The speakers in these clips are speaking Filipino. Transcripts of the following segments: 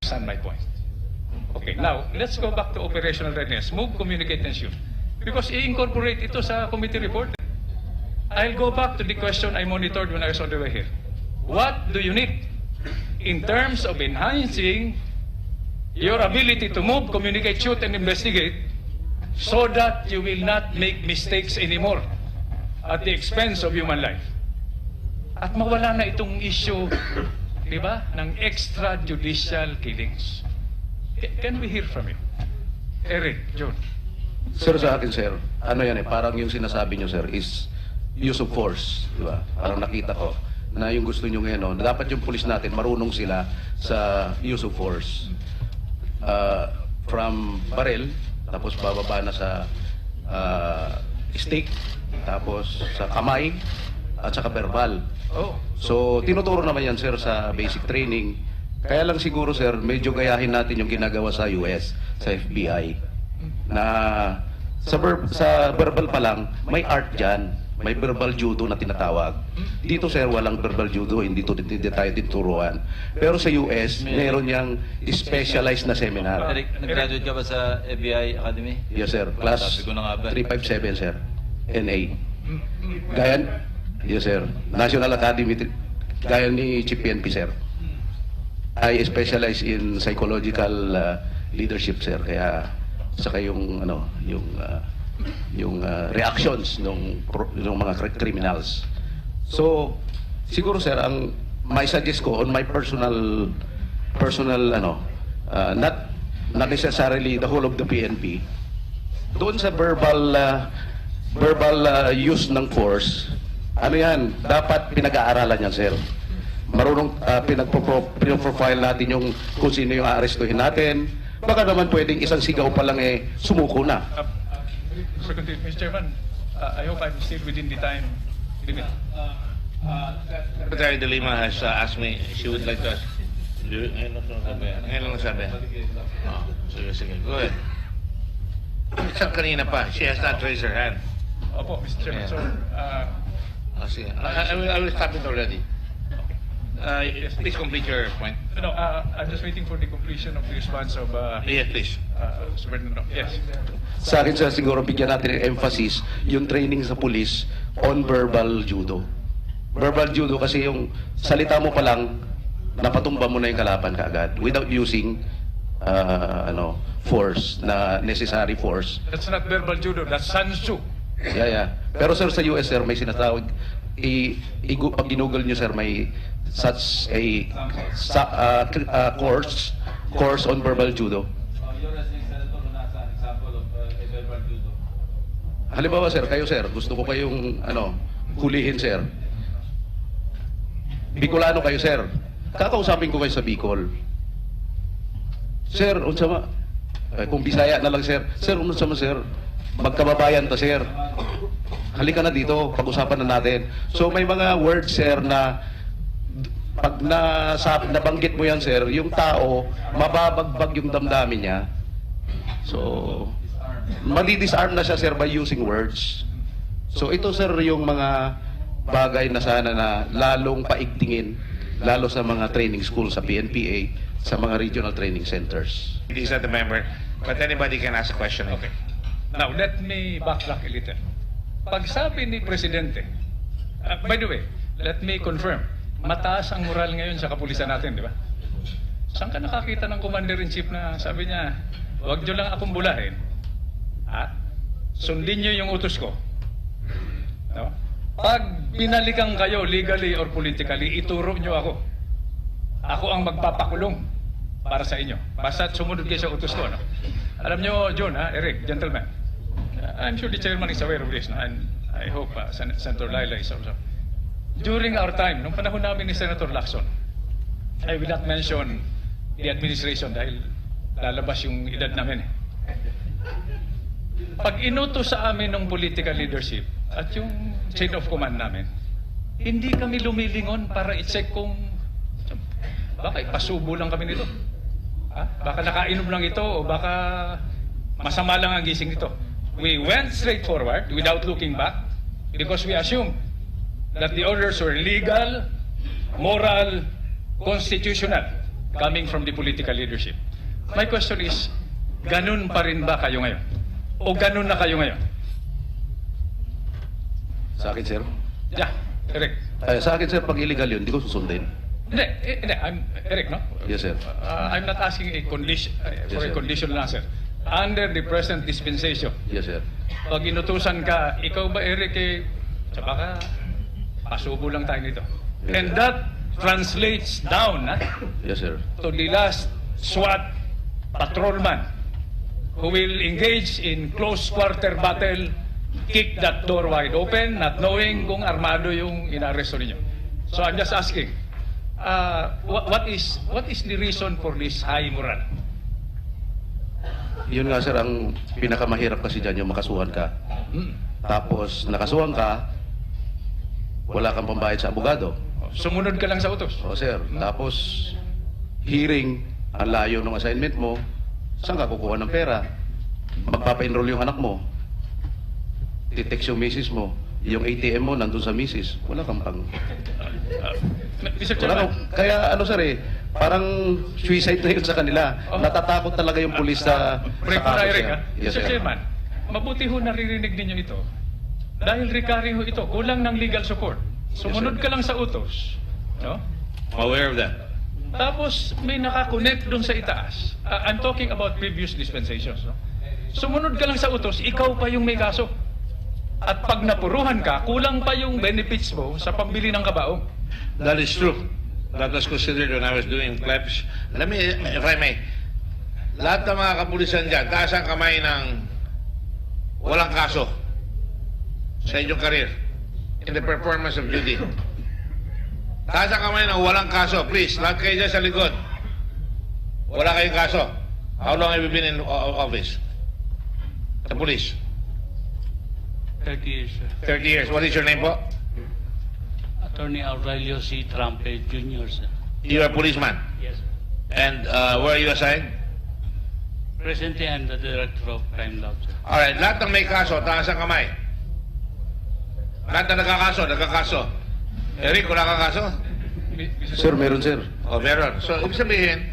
Understand my point. Okay, now, let's go back to operational readiness. Move, communicate, and shoot. Because i-incorporate ito sa committee report. I'll go back to the question I monitored when I was on the way here. What do you need in terms of enhancing your ability to move, communicate, shoot, and investigate so that you will not make mistakes anymore at the expense of human life? At mawala na itong issue, di ba, ng extrajudicial killings. Can we hear from you? Eric, John. Sir, sa akin, sir, ano yan parang yung sinasabi nyo, sir, is use of force, di ba? Parang nakita ko na yung gusto nyo ngayon, no? Dapat yung pulis natin, marunong sila sa use of force. From barrel, tapos bababa na sa stick, tapos sa kamay, at saka verbal. Oh. So, tinuturo naman yan, sir, sa basic training. Kaya lang siguro, sir, medyo gayahin natin yung ginagawa sa US, sa FBI, na sa verbal pa lang, may art dyan. May verbal judo na tinatawag. Dito, sir, walang verbal judo, hindi tayo tinuturuan. Pero sa US, meron niyang specialized na seminar. Eric, nag-graduate ka ba sa FBI Academy? Yes, sir. Class Sabi ko na nga ba? 357, sir. NA. Gaya, yes, sir. National Academy, gaya ni Chief PNP, sir. I specialize in psychological leadership, sir. Kaya, saka yung, ano, yung reactions ng mga criminals. So, siguro, sir, ang may suggest ko on my personal not necessarily the whole of the PNP, doon sa verbal use ng force, ano yan, dapat pinag-aaralan yan, sir. Marunong pinag-profile natin yung kung sino yung aarestuhin natin. Baka naman pwedeng isang sigaw pa lang sumuko na. Mr. Chairman, I hope I'm still within the time limit. Secretary De Lima has asked me, she would like to ask. Ngayon lang sabi. Oh, sige. Go ahead. Isang kanina pa, she has not raised her hand. Opo, Mr. Chairman. So, Sige. I will stop it already. Please complete your point. no, I'm just waiting for the completion of the response of Yes, please. Superintendent. Yes. Sa akin, sir, siguro bigyan natin ng emphasis yung training sa police on verbal judo. Verbal judo kasi yung salita mo pa lang, napatumba mo na yung kalaban kaagad without using force, na necessary force. That's not verbal judo, that's sansu. Yeah. Pero, sir, sa US, sir, may sinatawag, pag ginugol nyo, sir, may such a course on verbal judo. You're as a senator who nasa example of a verbal judo. Halimbawa, sir, kayo, sir, gusto ko kayong hulihin, sir. Bicolano kayo, sir. Kakausapin ko kayo sa Bicol. Sir, unsa ma? Kung Bisaya na lang, sir. Sir, unsa ma, sir? Magkababayan ta, sir. Halika na dito, pag-usapan na natin. So may mga words, sir, na pag nabanggit mo yan, sir, yung tao, mababagbag yung damdamin niya. So, madi-disarm na siya, sir, by using words. So ito, sir, yung mga bagay na sana na lalong paigtingin, lalo sa mga training school sa PNPA, sa mga regional training centers. He's not a member, but anybody can ask a question. Okay. Now, let me backtrack a little. Pag sabi ni Presidente, by the way, let me confirm, mataas ang moral ngayon sa kapulisan natin, di ba? Saan ka nakakita ng Commander-in-Chief na sabi niya, huwag nyo lang akong bulahin, sundin nyo yung utos ko. No? Pag binalikan kayo legally or politically, ituro nyo ako. Ako ang magpapakulong para sa inyo. Basta sumunod kayo sa utos ko. No? Alam nyo, John, Eric, gentlemen, I'm sure the chairman is aware of this, no? And I hope Senator Laila is also. During our time, nung panahon namin ni Senator Lacson, I will not mention the administration dahil lalabas yung edad namin. Pag inutos sa amin ng political leadership at yung chain of command namin, hindi kami lumilingon para i-check kung baka ipasubo lang kami nito. Baka nakainom lang ito o baka masama lang ang gising nito. We went straight forward without looking back because we assumed that the orders were legal, moral, constitutional, coming from the political leadership. My question is, ganun pa rin ba kayo ngayon? O ganun na kayo ngayon? Sa akin, sir. Yeah, correct. Sa akin, sir, pag illegal yun, hindi ko susundin. Hindi, I'm Eric, no? Yes, sir. I'm not asking a condition for Yes, a sir. conditional answer. Under the present dispensation, Yes, sir. pag inutusan ka, ikaw ba, Eric, tsaka ka, pasubo lang tayo nito. Yes, And sir. that translates down Yes, sir. to the last SWAT patrolman who will engage in close quarter battle, kick that door wide open, not knowing kung armado yung inaresto ninyo. So I'm just asking, what is the reason for this high moral? Yun nga, sir, ang pinakamahirap kasi dyan yung makasuhan ka. Tapos, nakasuhan ka, wala kang pambayad sa abogado. Sumunod ka lang sa utos. O, sir. Tapos, hearing, ang layo ng assignment mo, saan ka kukuha ng pera? Magpapa-enroll yung anak mo. Titext yung misis mo. Yung ATM mo, nandun sa misis. Wala kang pang... Mr. Wala Chairman, kang... Kaya, ano, sir, parang suicide na yun sa kanila. Oh. Natatakot talaga yung pulis sa break mo na, kaso, Eric, sir. ha? Yes, Mr. sir. Chairman, mabuti ho naririnig ninyo ito. Dahil recurring ho ito, kulang ng legal support. Sumunod ka lang sa utos. No? Aware of that. Tapos may nakakonect doon sa itaas. I'm talking about previous dispensations. No? Sumunod ka lang sa utos, ikaw pa yung may kaso. At pag napuruhan ka, kulang pa yung benefits mo sa pambili ng kabaong. That is true. That was considered when I was doing plebs. Let me, if I may, lahat ng mga kapulisan dyan, taas ang kamay ng walang kaso sa inyong career in the performance of duty. Taas ang kamay ng walang kaso. Please, lahat kayo dyan sa likod. Wala kayong kaso. How long have you been in office? The police? 30 years, sir. 30 years. What is your name po? Attorney Aurelio C. Trampe Jr., sir. You're a policeman. Yes, sir. And where are you assigned? Presently, I'm the Director of Crime Lab, sir. Alright, lahat ng may kaso, taas ang kamay. Lahat na nagkakaso. Eric, wala kang kaso? Sir, meron, sir. O, meron. So, ibig sabihin,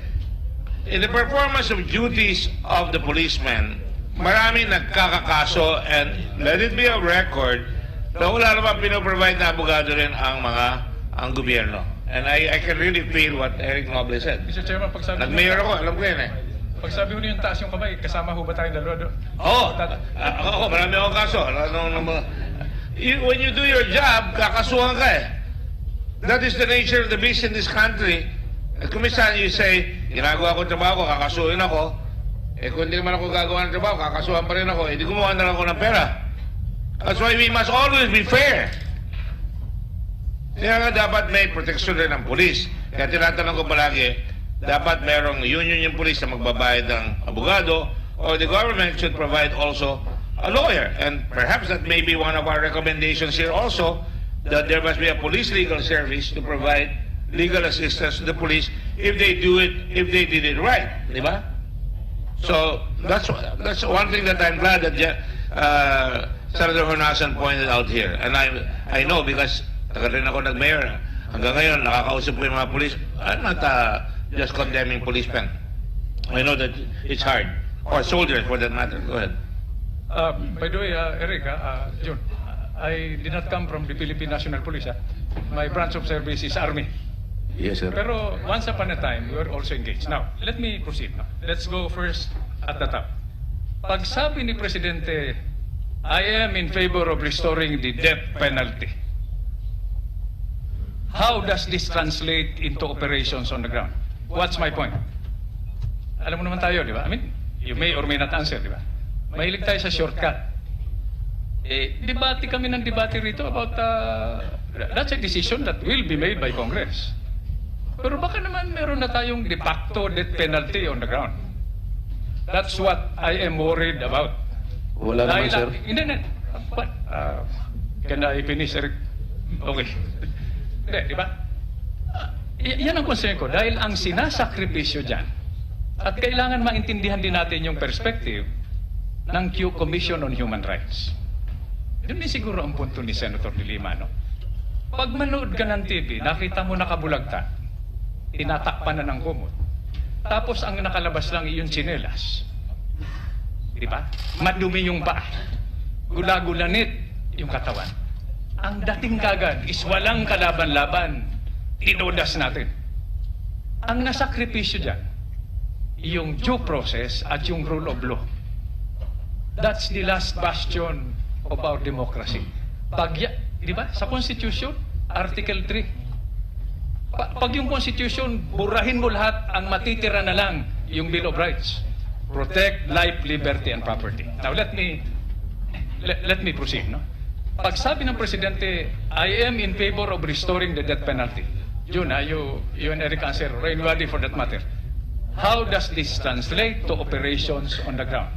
in the performance of duties of the policeman, marami nagkakakaso and let it be a record na wala naman pinoprovide na abogado rin ang gobyerno. And I can really feel what Eric Noble said. Mr. Chairman, pagsabi Nag-mayor ako, alam ko yan eh. Pagsabi ho niyo yung taas yung kamay, kasama ho ba tayong dalawa doon? Oo. Ako, marami akong kaso. When you do your job, kakasuhan ka eh. That is the nature of the beast in this country. At kung minsan you say, ginagawa ko trabaho ko, kakasuhin ako. Eh kung hindi naman ako gagawa ng trabaho, kakasuhan pa rin ako. Eh di gumawa na lang ako ng pera. That's why we must always be fair. Kaya nga dapat may proteksyon rin ng polis. Kaya tinatanong ko palagi, dapat merong union yung polis na magbabayad ng abogado or the government should provide also a lawyer. And perhaps that may be one of our recommendations here also, that there must be a police legal service to provide legal assistance to the police if they did it right. Di ba? So that's one thing that I'm glad that Senator Honasan pointed out here. And I know because tagal rin ako nag-mayor. Hanggang ngayon, nakakausap ko yung mga police. I'm not just condemning policemen. I know that it's hard. Or soldiers for that matter. Go ahead. By the way, Eric, June, I did not come from the Philippine National Police. My branch of service is Army. Yes, sir. Pero once upon a time, we were also engaged. Now, let me proceed. Let's go first at the top. Pag sabi ni Presidente, I am in favor of restoring the death penalty. How does this translate into operations on the ground? What's my point? Alam mo naman tayo, di ba? I mean, you may or may not answer, di ba? Mahilig tayo sa shortcut. Debate kami ng debate rito about that's a decision that will be made by Congress. Pero baka naman meron na tayong de facto death penalty on the ground. That's what I am worried about. Wala naman, sir. Hindi. But, can I finish, Eric? Okay. Hindi, di ba? Yan ang concern ko. Dahil ang sinasakripisyo dyan, at kailangan maintindihan din natin yung perspective, ng Commission on Human Rights. Yun din siguro ang punto ni Senator De Lima, no? Pag manood ka ng TV, nakita mo nakabulagta, tinatakpan na ng kumot. Tapos ang nakalabas lang yung tsinelas. Di ba? Madumi yung paa. Gulagulanit yung katawan. Ang dating kagad is walang kalaban-laban. Tinodas natin. Ang nasakripisyo dyan, yung due process at yung rule of law. That's the last bastion of our democracy. Di ba? Sa Constitution, Article 3. Pag yung Constitution, burahin mo lahat, ang matitira na lang yung Bill of Rights. Protect life, liberty, and property. Now, let me proceed, no? Pag sabi ng Presidente, I am in favor of restoring the death penalty. Jun, you and Eric answer, or anybody for that matter. How does this translate to operations on the ground?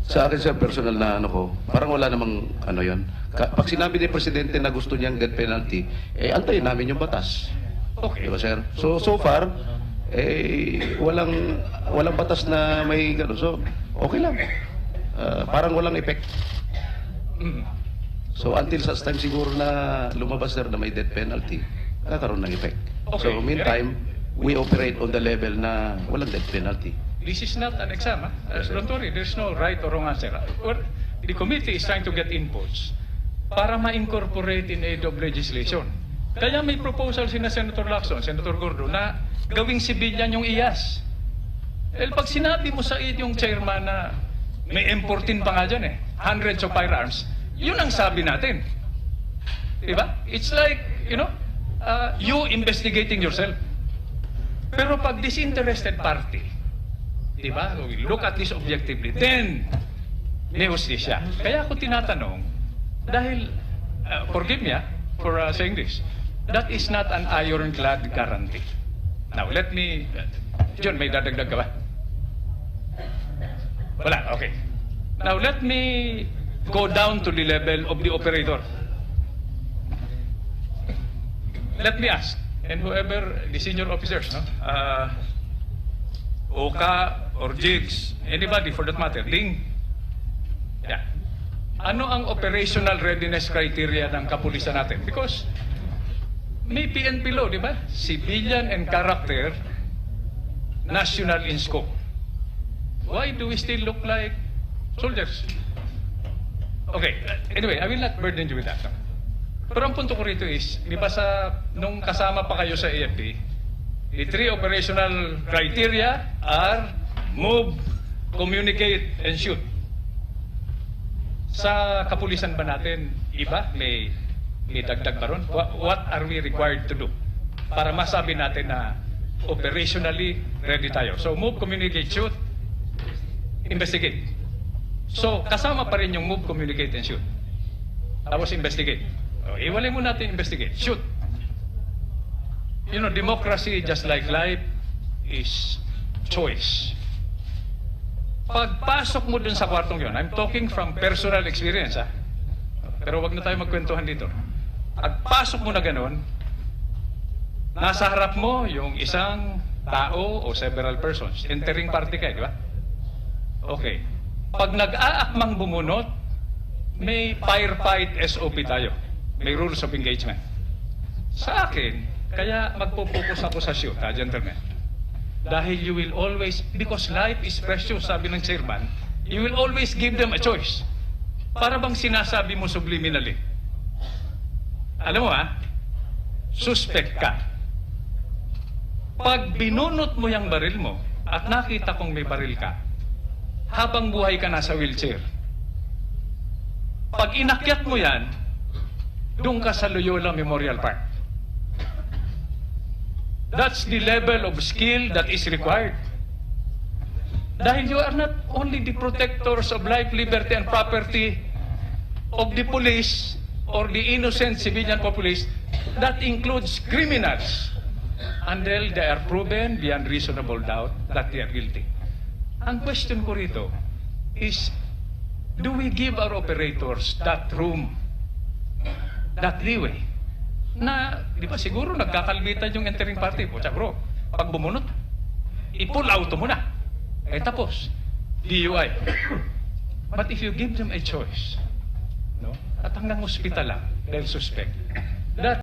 Sa akin, sir, personal na ano ko, parang wala namang ano yon. Pag sinabi ni Presidente na gusto niyang death penalty, antayin namin yung batas. Okay. Diba, sir? So far, walang batas na may gano'n. So, okay lang. Parang walang effect. So, until such time siguro na lumabas, sir, na may death penalty, kakaroon ng effect. Okay. So, meantime, we operate on the level na walang death penalty. This is not an exam. Don't worry, there's no right or wrong answer. The committee is trying to get inputs para ma-incorporate in aid of legislation. Kaya may proposal sina Senator Lacson, Senator Gordo, na gawing civilian yung IAS. Pag sinabi mo sa yung chairman na may M14 pa nga dyan hundreds of firearms, yun ang sabi natin. Diba? It's like, you investigating yourself. Pero pag disinterested party, diba? We look at this objectively. Then, may hustisya. Kaya ako tinatanong, dahil, forgive me for saying this, that is not an ironclad guarantee. Now, let me, John, may dadagdag ka ba? Wala, okay. Now, let me go down to the level of the operator. Let me ask, and whoever, the senior officers, no? Oka or Jigs, anybody for that matter, Ding. Yeah. Ano ang operational readiness criteria ng kapulisan natin? Because may PNP law, di ba? Civilian and character, national in scope. Why do we still look like soldiers? Okay, anyway, I will not burden you with that. No? Pero ang punto ko rito is, di ba nung kasama pa kayo sa AFP, the three operational criteria are move, communicate, and shoot. Sa kapulisan ba natin, iba? May dagdag ba ron? What are we required to do para masabi natin na operationally ready tayo? So, move, communicate, shoot, investigate. So, kasama pa rin yung move, communicate, and shoot. Tapos investigate. Iwalay mo natin investigate. Shoot. Democracy, just like life, is choice. Pagpasok mo dun sa kwartong yon, I'm talking from personal experience, pero wag na tayo magkwentuhan dito. Pagpasok mo na ganun, nasa harap mo yung isang tao o several persons. Entering party kayo, di ba? Okay. Pag nag-aakmang bumunot, may firefight SOP tayo. May rules of engagement. Sa akin, kaya magpo-focus ako sa shoot, gentlemen. Dahil you will always, because life is precious, sabi ng chairman, you will always give them a choice. Para bang sinasabi mo subliminally? Alam mo suspect ka. Pag binunot mo yung baril mo, at nakita kong may baril ka, habang buhay ka nasa wheelchair, pag inakyat mo yan, doon ka sa Loyola Memorial Park. That's the level of skill that is required. Dahil you are not only the protectors of life, liberty, and property of the police or the innocent civilian populace, that includes criminals until they are proven beyond reasonable doubt that they are guilty. Ang question ko rito is, do we give our operators that room, that leeway? Na, di ba siguro nagkakalbitan yung entering party. Pucha bro, pag bumunot, i-pull out mo na. Tapos. DUI. But if you give them a choice, no? At hanggang ospital lang, dahil suspect,